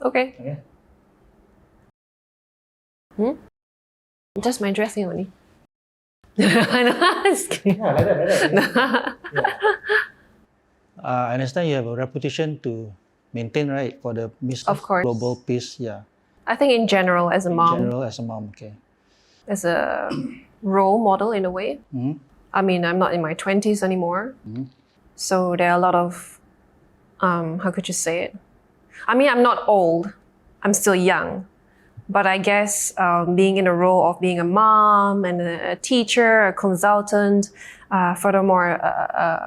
Okay. Okay. Just my dressing only. Just kidding. Yeah, like that. No. I understand you have a reputation to maintain, right, for the Miss Of course. Global Peace. Yeah. I think in general, as a mom, General as a mom, okay. as a role model in a way. Mm-hmm. I mean, I'm not in my 20s anymore. Mm-hmm. So there are a lot of, how could you say it? I mean, I'm not old. I'm still young. But I guess being in a role of being a mom and a teacher, a consultant, furthermore,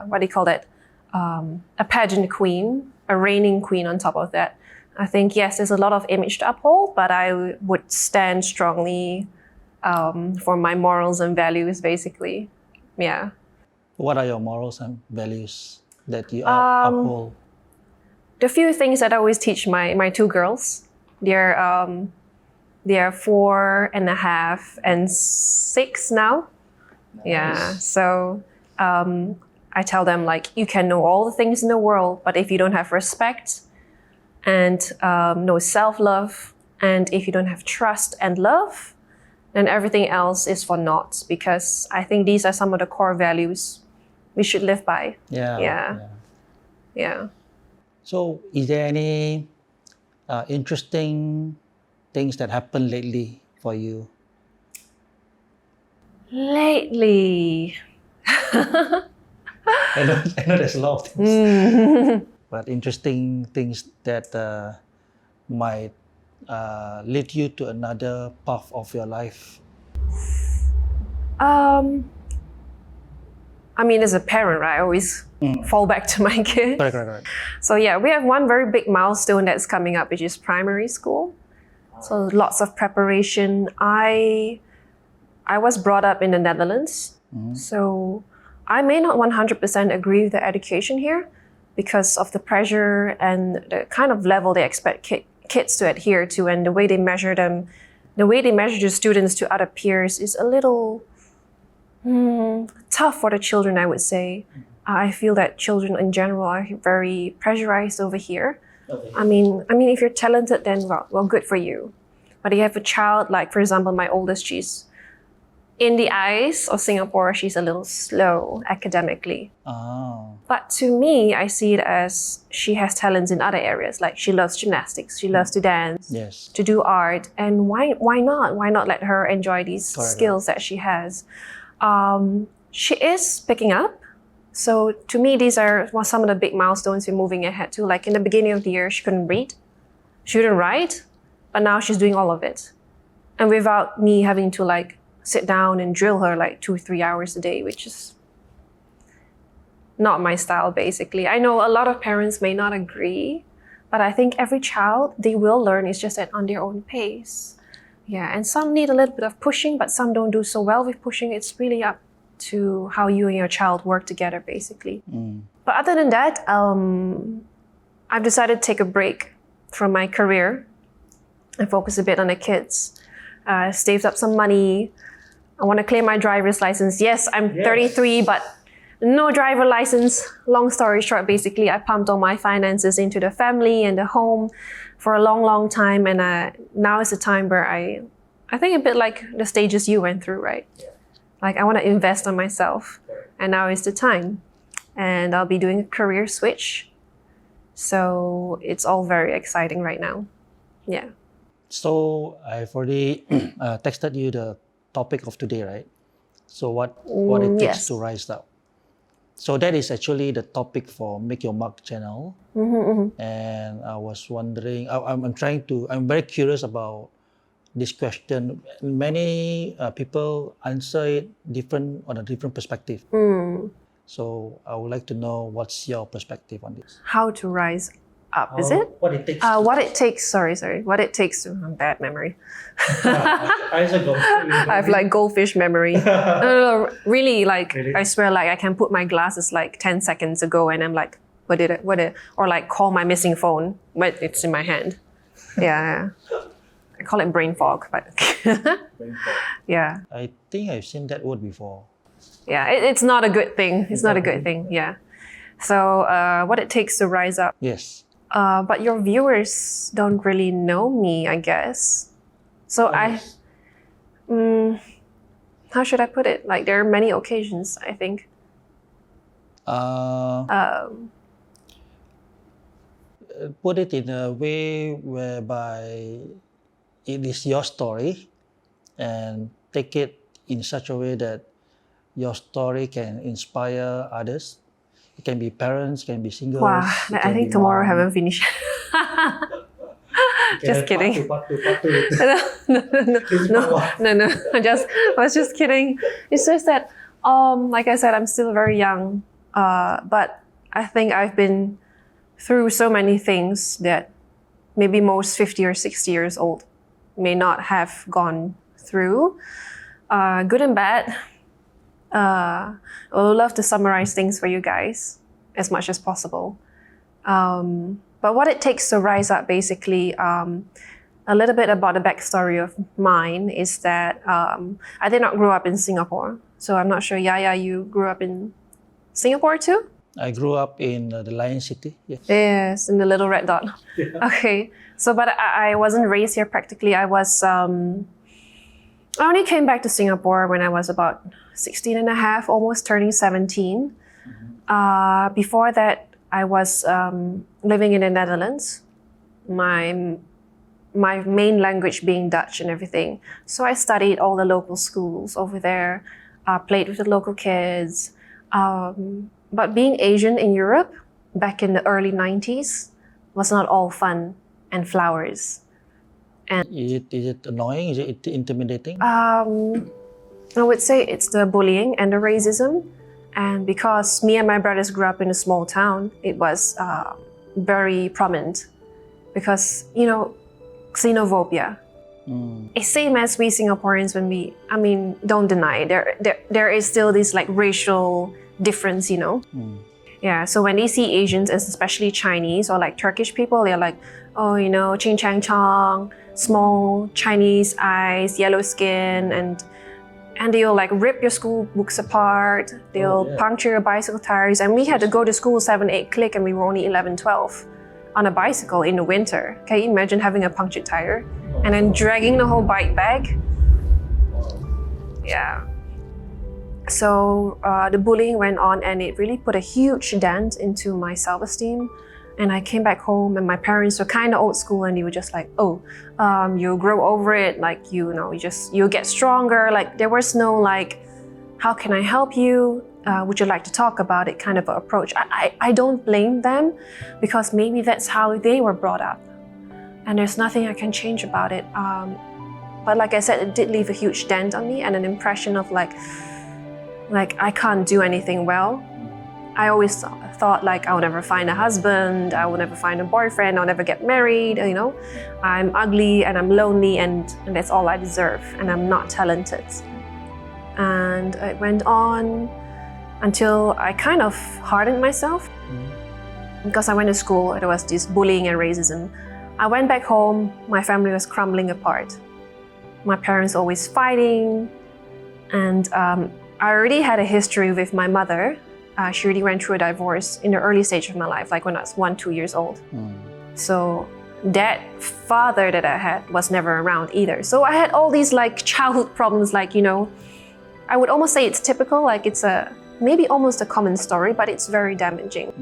what do you call that? A pageant queen, a reigning queen on top of that. I think, yes, there's a lot of image to uphold, but I would stand strongly for my morals and values, basically. Yeah. What are your morals and values that you uphold? The few things that I always teach my two girls, they're 4.5 and 6 now. Nice. Yeah. So I tell them, like, you can know all the things in the world, but if you don't have respect and no self-love, and if you don't have trust and love, then everything else is for naught, because I think these are some of the core values we should live by. Yeah. So, is there any interesting things that happened lately for you? Lately. I know there's a lot of things, but interesting things that might lead you to another path of your life. I mean, as a parent, right, I always fall back to my kids. Correct. So yeah, we have one very big milestone that's coming up, which is primary school. So lots of preparation. I was brought up in the Netherlands, so I may not 100% agree with the education here because of the pressure and the kind of level they expect kids to adhere to, and the way they measure them, the way they measure the students to other peers is a little tough for the children, I would say. I feel that children in general are very pressurized over here. Okay. I mean, if you're talented, then well, good for you. But you have a child, like, for example, my oldest, she's, in the eyes of Singapore, she's a little slow academically. Oh. But to me, I see it as she has talents in other areas. Like, she loves gymnastics, she loves to dance, Yes. to do art. And why not? Why not let her enjoy these skills that she has? She is picking up. So to me, these are some of the big milestones we're moving ahead to. Like, in the beginning of the year, she couldn't read, she couldn't write, but now she's doing all of it. And without me having to, like, sit down and drill her like 2-3 hours a day, which is not my style, basically. I know a lot of parents may not agree, but I think every child, they will learn. It's just that on their own pace. Yeah, and some need a little bit of pushing, but some don't do so well with pushing. It's really up to how you and your child work together, basically. But other than that, I've decided to take a break from my career and focus a bit on the kids. Saved up some money. I want to claim my driver's license. Yes, I'm 33, but no driver license. Long story short, basically, I pumped all my finances into the family and the home for a long time. And now is the time where I think a bit like the stages you went through, right? Yeah. Like, I want to invest on myself. And now is the time. And I'll be doing a career switch. So it's all very exciting right now. Yeah. So I've already texted you the topic of today, right? So what it takes to rise up. So that is actually the topic for Make Your Mark channel. And I was wondering, I'm very curious about this question. Many people answer it on a different perspective. So I would like to know what's your perspective on this. How to rise up, is it? What it takes. What it takes to, bad memory. I have like goldfish memory. No, really, like, really? I swear, like, I can put my glasses like 10 seconds ago and I'm like, what did it, or like call my missing phone, but it's in my hand. Yeah. I call it brain fog, but brain fog. Yeah. I think I've seen that word before. Yeah, it's not a good thing. It's not a good thing, yeah. So what it takes to rise up. Yes. But your viewers don't really know me, I guess. So Yes. how should I put it? Like there are many occasions, I think. Um, Put it in a way whereby it is your story, and take it in such a way that your story can inspire others. It can be parents, can be singles, wow, it I can think be tomorrow I mom. haven't finished. Just kidding. Part two. No. I was just kidding. It's just that, like I said, I'm still very young. But I think I've been through so many things that maybe most 50 or 60 years old may not have gone through, good and bad. I would love to summarize things for you guys as much as possible. But what it takes to rise up, basically, a little bit about the backstory of mine is that I did not grow up in Singapore. So I'm not sure, Yaya, you grew up in Singapore too? I grew up in the Lion City. Yes. Yes, in the little red dot. Yeah. Okay, so but I wasn't raised here practically. I only came back to Singapore when I was about 16 and a half, almost turning 17. Before that, I was living in the Netherlands. My main language being Dutch and everything. So I studied all the local schools over there, played with the local kids. But being Asian in Europe back in the early 90s was not all fun and flowers. Is it annoying? Is it intimidating? I would say it's the bullying and the racism. And because me and my brothers grew up in a small town, it was very prominent. Because, xenophobia. It's same as we Singaporeans when don't deny there is still this like racial difference, Yeah, so when they see Asians, and especially Chinese or like Turkish people, they're like, oh, ching chang chong, small Chinese eyes, yellow skin, and they'll like rip your school books apart, they'll puncture your bicycle tires, and we had to go to school 7, 8 click, and we were only 11, 12 on a bicycle in the winter. Can you imagine having a punctured tire and then dragging the whole bike bag? Yeah. So the bullying went on, and it really put a huge dent into my self-esteem. And I came back home, and my parents were kind of old school, and they were just like, you'll grow over it, like, you'll get stronger. Like, there was no like, how can I help you? Would you like to talk about it kind of approach? I don't blame them, because maybe that's how they were brought up. And there's nothing I can change about it. But like I said, it did leave a huge dent on me and an impression of like I can't do anything well. I always thought like I'll never find a husband, I will never find a boyfriend, I'll never get married, I'm ugly and I'm lonely and that's all I deserve, and I'm not talented. And it went on until I kind of hardened myself. Because I went to school, there was this bullying and racism. I went back home, my family was crumbling apart. My parents always fighting, and I already had a history with my mother. She already went through a divorce in the early stage of my life, like when I was 1, 2 years old. So that father that I had was never around either. So I had all these like childhood problems, like, I would almost say it's typical, like it's maybe almost a common story, but it's very damaging.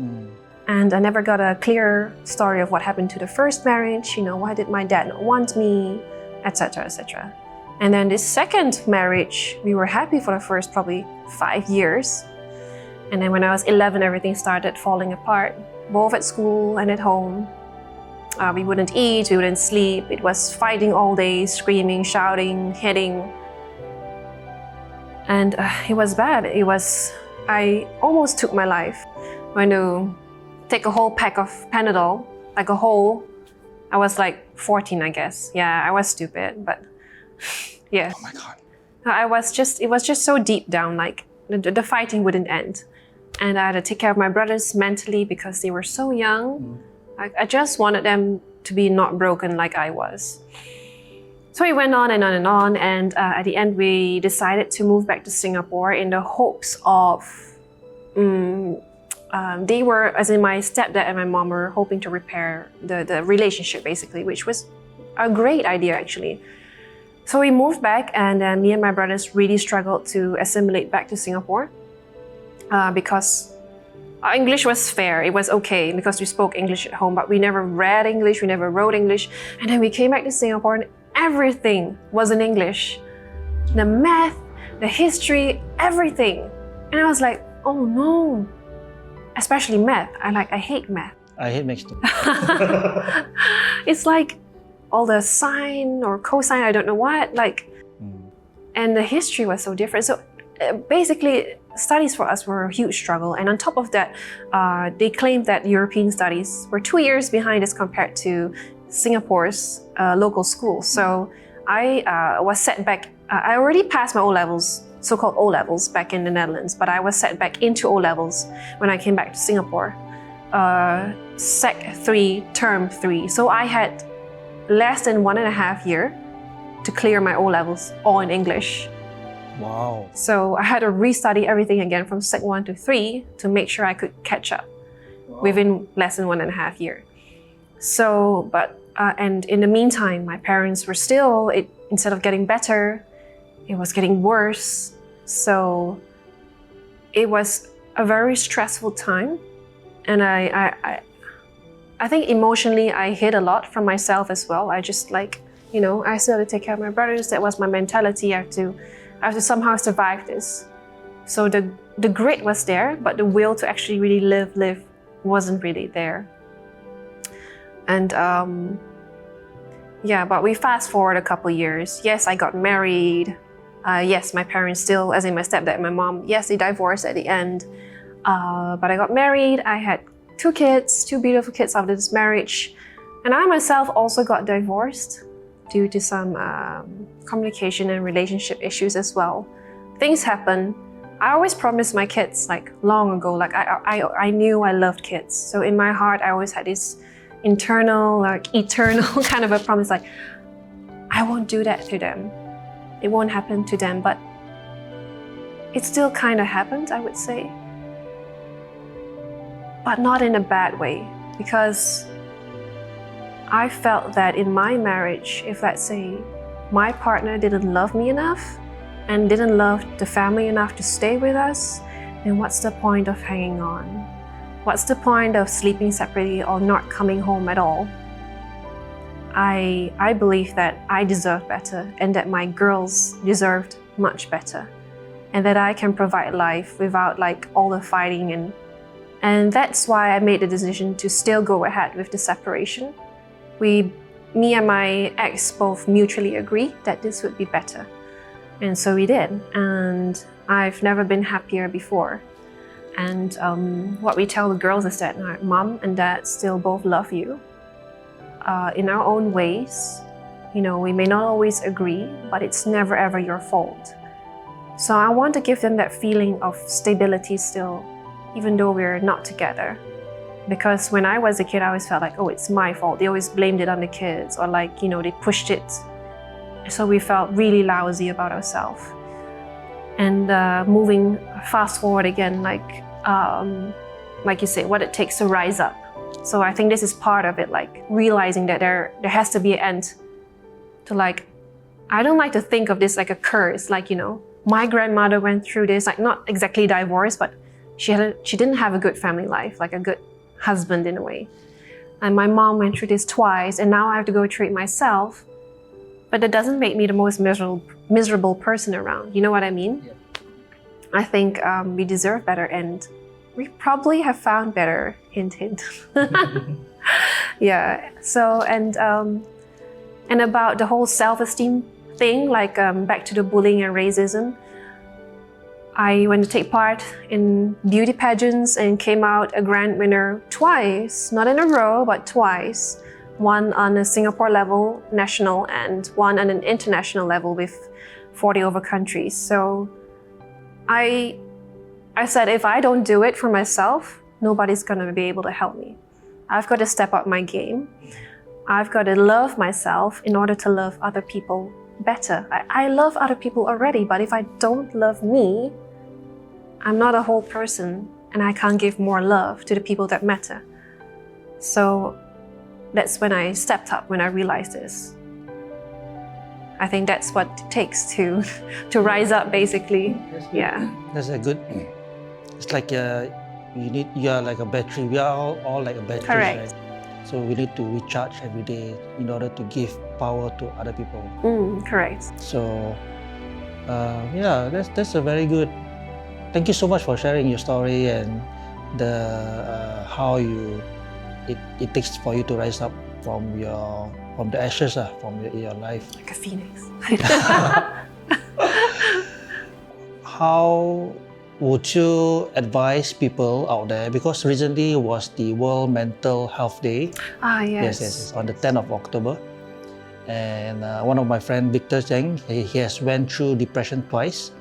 And I never got a clear story of what happened to the first marriage, why did my dad not want me, etc., etc. And then this second marriage, we were happy for the first probably 5 years. And then when I was 11, everything started falling apart, both at school and at home. We wouldn't eat, we wouldn't sleep. It was fighting all day, screaming, shouting, hitting. And it was bad. I almost took my life. When to take a whole pack of Panadol, like a whole, I was like 14, I guess. Yeah, I was stupid, but yeah. Oh my God. It was just so deep down, like the fighting wouldn't end. And I had to take care of my brothers mentally because they were so young. I just wanted them to be not broken like I was. So it went on and on and on. And at the end, we decided to move back to Singapore in the hopes of they were, as in my stepdad and my mom, were hoping to repair the relationship basically, which was a great idea actually. So we moved back, and me and my brothers really struggled to assimilate back to Singapore because our English was fair. It was okay because we spoke English at home, but we never read English, we never wrote English. And then we came back to Singapore and everything was in English. The math, the history, everything. And I was like, oh no. Especially math. I hate math. I hate maths too. It's like all the sine or cosine, I don't know what, and the history was so different. So basically, studies for us were a huge struggle. And on top of that, they claimed that European studies were 2 years behind as compared to Singapore's local schools. So I was set back. I already passed my O-levels, so-called O-levels back in the Netherlands, but I was set back into O-levels when I came back to Singapore. Sec 3, term 3. So I had less than 1.5 years to clear my O-levels all in English. Wow. So I had to restudy everything again from Sec 1 to 3 to make sure I could catch up within less than 1.5 years. So, and in the meantime, my parents were still, instead of getting better, it was getting worse. So it was a very stressful time. And I think emotionally I hid a lot from myself as well. I just I still had to take care of my brothers. That was my mentality. I have to somehow survive this. So the grit was there, but the will to actually really live wasn't really there. And but we fast forward a couple years. Yes, I got married. Yes, my parents still, as in my stepdad and my mom, yes, they divorced at the end. But I got married. I had 2 kids, 2 beautiful kids after this marriage. And I myself also got divorced due to some communication and relationship issues as well. Things happen. I always promised my kids long ago, I knew I loved kids. So in my heart, I always had this internal, eternal kind of a promise, I won't do that to them. It won't happen to them, but it still kind of happened, I would say. But not in a bad way, because I felt that in my marriage, if let's say my partner didn't love me enough and didn't love the family enough to stay with us, then what's the point of hanging on? What's the point of sleeping separately or not coming home at all? I believe that I deserve better and that my girls deserved much better, and that I can provide life without all the fighting and that's why I made the decision to still go ahead with the separation. Me and my ex both mutually agreed that this would be better. And so we did. And I've never been happier before. And what we tell the girls is that mom and dad still both love you in our own ways. We may not always agree, but it's never ever your fault. So I want to give them that feeling of stability still, even though we're not together. Because when I was a kid, I always felt oh, it's my fault. They always blamed it on the kids, or they pushed it. So we felt really lousy about ourselves. And moving fast forward again, like you say, what it takes to rise up. So I think this is part of it, realizing that there has to be an end to I don't like to think of this like a curse, my grandmother went through this, not exactly divorce, but she didn't have a good family life, a good husband in a way. And my mom went through this twice, and now I have to go through it myself. But that doesn't make me the most miserable person around. You know what I mean? Yeah. I think we deserve better, and we probably have found better. Hint, hint. Yeah. So and about the whole self-esteem thing, back to the bullying and racism. I went to take part in beauty pageants and came out a grand winner twice, not in a row, but twice. One on a Singapore level, national, and one on an international level with 40 over countries. So I said, if I don't do it for myself, nobody's gonna be able to help me. I've got to step up my game. I've got to love myself in order to love other people better. I love other people already, but if I don't love me, I'm not a whole person, and I can't give more love to the people that matter. So that's when I stepped up, when I realized this. I think that's what it takes to rise up, basically. Yeah. That's a good. It's like you are like a battery. We are all like a battery, Correct. right? So we need to recharge every day in order to give power to other people. Correct. So yeah, that's a very good. Thank you so much for sharing your story and the how it takes for you to rise up from the ashes, from your life. Like a phoenix. How would you advise people out there? Because recently was the World Mental Health Day. Yes. On the 10th of October. And one of my friend, Victor Zheng, he has went through depression twice.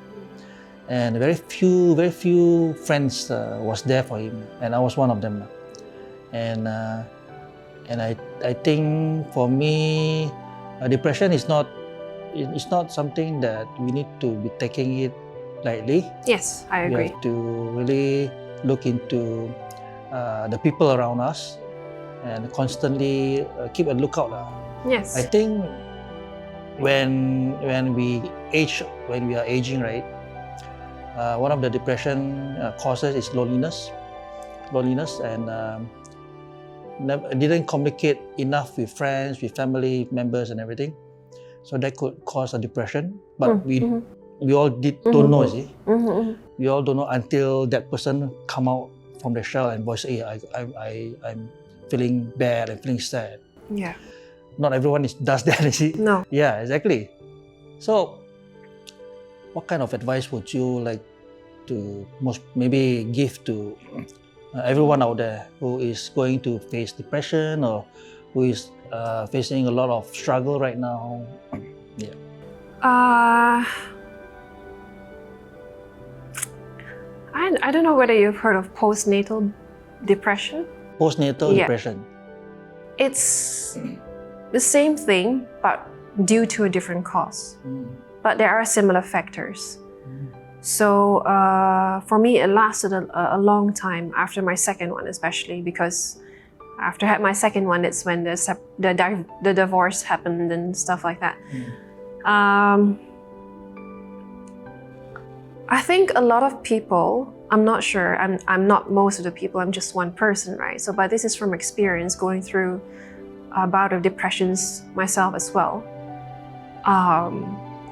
And very few friends was there for him. And I was one of them. And I think for me, depression is not something that we need to be taking it lightly. Yes, I agree. We have to really look into the people around us and constantly keep a lookout. Yes. I think when we are aging, right? One of the depression causes is loneliness, and didn't communicate enough with friends, with family members, and everything. So that could cause a depression. But we all don't know, see? We all don't know until that person come out from the shell and voice, "Hey, I'm feeling bad, I'm feeling sad." Yeah. Not everyone does that, you see? No. Yeah, exactly. So, what kind of advice would you like to maybe give to everyone out there who is going to face depression or who is facing a lot of struggle right now? Yeah. I don't know whether you've heard of postnatal depression. Postnatal depression. It's the same thing, but due to a different cause. But there are similar factors. So for me, it lasted a long time after my second one, especially because after I had my second one, it's when the divorce happened and stuff like that. I think a lot of people, I'm not sure, I'm not most of the people, I'm just one person, right? So, but this is from experience going through a bout of depressions myself as well.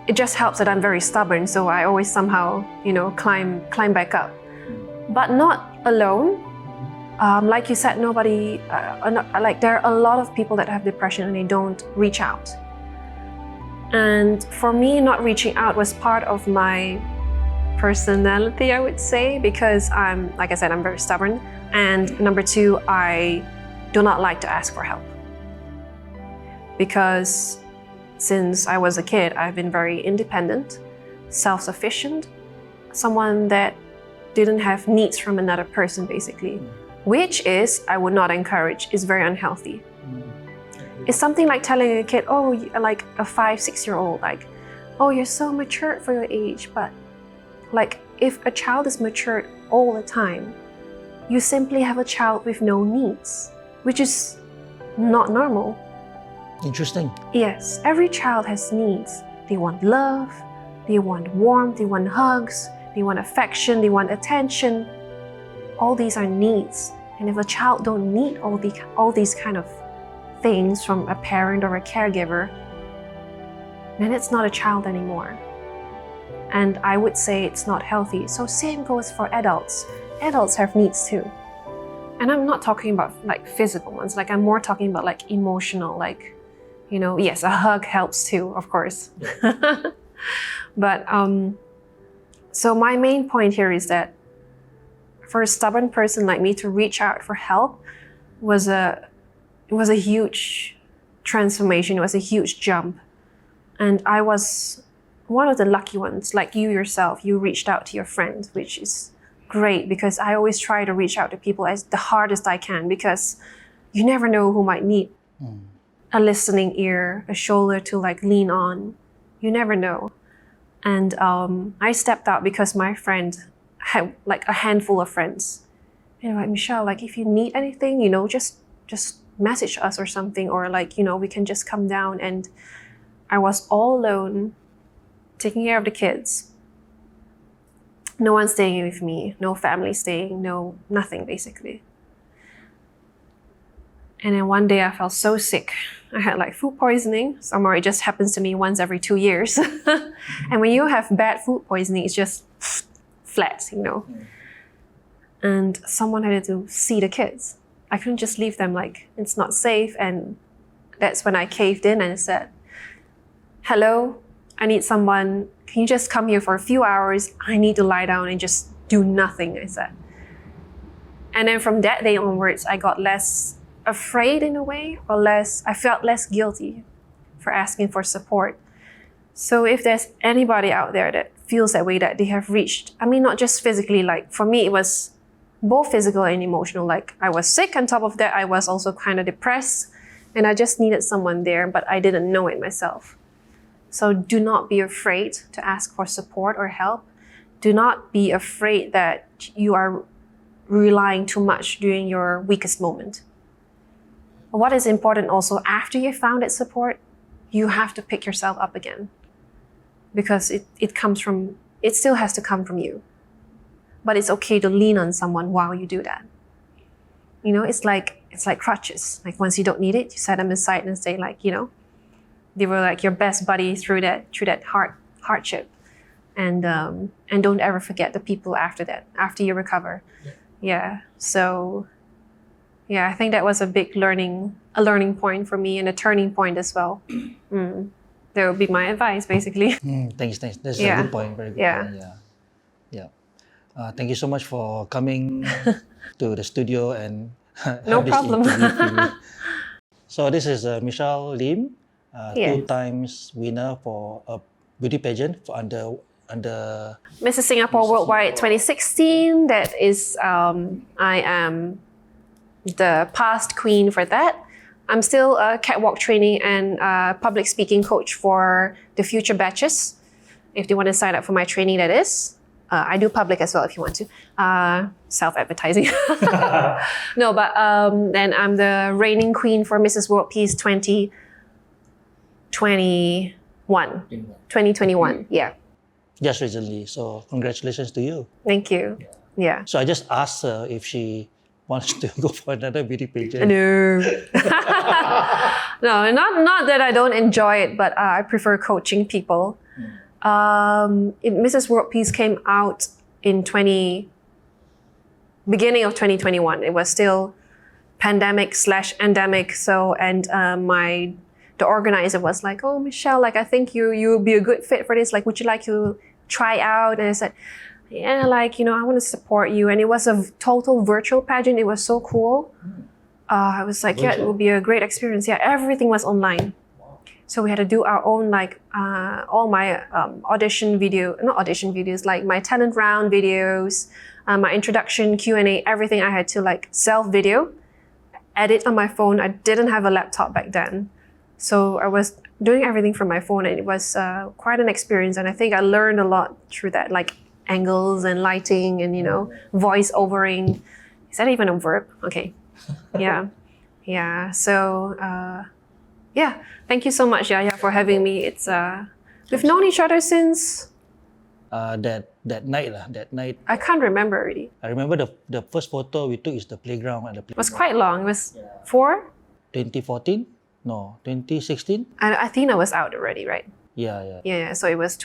It just helps that I'm very stubborn, so I always somehow, climb back up. But not alone. Like you said, nobody, there are a lot of people that have depression and they don't reach out. And for me, not reaching out was part of my personality, I would say, because like I said, I'm very stubborn. And number two, I do not like to ask for help. Because since I was a kid, I've been very independent, self-sufficient, someone that didn't have needs from another person, basically, which I would not encourage, is very unhealthy. It's something like telling a kid, like a 5-6-year-old, like, oh, you're so mature for your age. But like, if a child is matured all the time, you simply have a child with no needs, which is not normal. Interesting. Yes, every child has needs. They want love, they want warmth, they want hugs, they want affection, they want attention. All these are needs. And if a child don't need all these kind of things from a parent or a caregiver, then it's not a child anymore. And I would say it's not healthy. So same goes for adults. Adults have needs too. And I'm not talking about like physical ones, like I'm more talking about like emotional, like, yes, a hug helps too, of course. But so my main point here is that for a stubborn person like me to reach out for help was a huge transformation. It was a huge jump. And I was one of the lucky ones, like you yourself. You reached out to your friends, which is great, because I always try to reach out to people as the hardest I can, because you never know who might need a listening ear, a shoulder to like lean on. You never know. And I stepped out because my friend had like a handful of friends. And like, Michelle, like if you need anything, just message us or something, or like, we can just come down. And I was all alone, taking care of the kids. No one staying with me, no family staying, no nothing basically. And then one day I felt so sick. I had like food poisoning. Somehow it just happens to me once every 2 years. And when you have bad food poisoning, it's just flat, And someone had to see the kids. I couldn't just leave them, like, it's not safe. And that's when I caved in and said, hello, I need someone. Can you just come here for a few hours? I need to lie down and just do nothing, I said. And then from that day onwards, I got less afraid in a way, or I felt less guilty for asking for support. So if there's anybody out there that feels that way, that they have reached, not just physically, like for me, it was both physical and emotional. Like I was sick, on top of that, I was also kind of depressed, and I just needed someone there, but I didn't know it myself. So do not be afraid to ask for support or help. Do not be afraid that you are relying too much during your weakest moment. What is important also, after you found that support, you have to pick yourself up again, because it still has to come from you. But it's okay to lean on someone while you do that. It's like crutches. Like once you don't need it, you set them aside and say, like, they were like your best buddy through that hardship. And don't ever forget the people after that, after you recover. Yeah. So yeah, I think that was a big learning point for me, and a turning point as well. That would be my advice, basically. Thanks. That's a good point. Very good point. Yeah. Thank you so much for coming to the studio and no problem. So this is Michelle Lim, Yes. 2 times winner for a beauty pageant for under Mrs Singapore Worldwide 2016. That is, I am the past queen for that. I'm still a catwalk trainee and public speaking coach for the future batches. If they want to sign up for my training, that is. I do public as well if you want to. Self-advertising. No, but then I'm the reigning queen for Mrs World Peace 2021. Yeah. just recently. So congratulations to you. Thank you. Yeah. So I just asked her if she wants to go for another beauty pageant. No. No, not that I don't enjoy it, but I prefer coaching people. Mrs World Peace came out in beginning of 2021. It was still pandemic/endemic. So, and the organizer was like, "Oh, Michelle, like I think you'll be a good fit for this. Like, would you like to try out?" And I said, "Yeah, like I want to support you." And it was a total virtual pageant. It was so cool. I was like, "Yeah, it will be a great experience." Yeah, everything was online. So we had to do our own, like all my not audition videos, like my talent round videos, my introduction, Q&A, everything I had to like self-video, edit on my phone. I didn't have a laptop back then. So I was doing everything from my phone, and it was quite an experience. And I think I learned a lot through that, like angles and lighting and, voice overing. Is that even a verb? Okay. Yeah. Yeah. So, yeah, thank you so much, Yaya, for having me. It's we've known each other since that night. I can't remember already. I remember the first photo we took is the playground at the It was quite long. It was 2014? No, 2016? I think I was out already, right? Yeah. So it was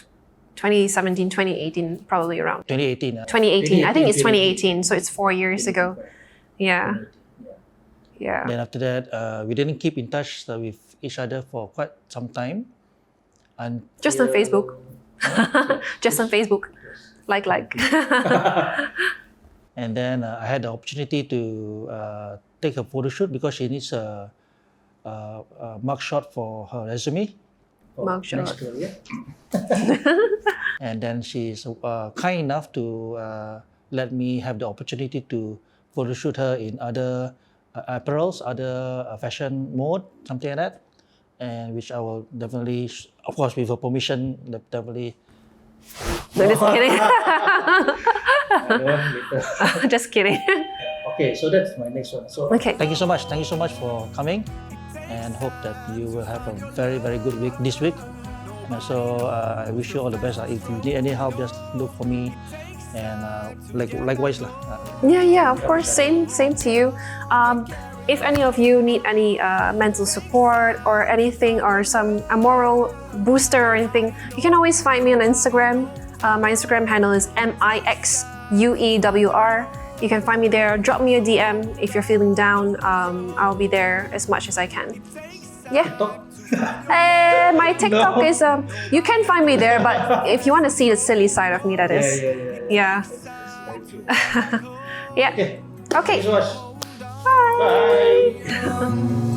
2017, 2018, probably around. 2018. 2018. I think it's 2018, so it's 4 years ago. Yeah. Yeah. Then after that, we didn't keep in touch with each other for quite some time. Just on Facebook. Just on Facebook. Like. And then I had the opportunity to take a photo shoot because she needs a mugshot for her resume. Mugshot. And then she's kind enough to let me have the opportunity to photo shoot her in other apparels, other fashion mode, something like that, and which I will definitely, of course, with her permission, definitely. No, just kidding. Just kidding. Okay, so that's my next one. So Okay. thank you so much. Thank you so much for coming, and hope that you will have a very, very good week this week. So I wish you all the best. If you need any help, just look for me, and likewise lah. Yeah, of course. Same to you. If any of you need any mental support or anything, or a moral booster or anything, you can always find me on Instagram. My Instagram handle is MIXUEWR. You can find me there. Drop me a DM if you're feeling down. I'll be there as much as I can. Yeah. My TikTok is you can find me there, but if you want to see the silly side of me, that is. Yeah. Yeah. Okay. Thank you so much. Bye. Bye.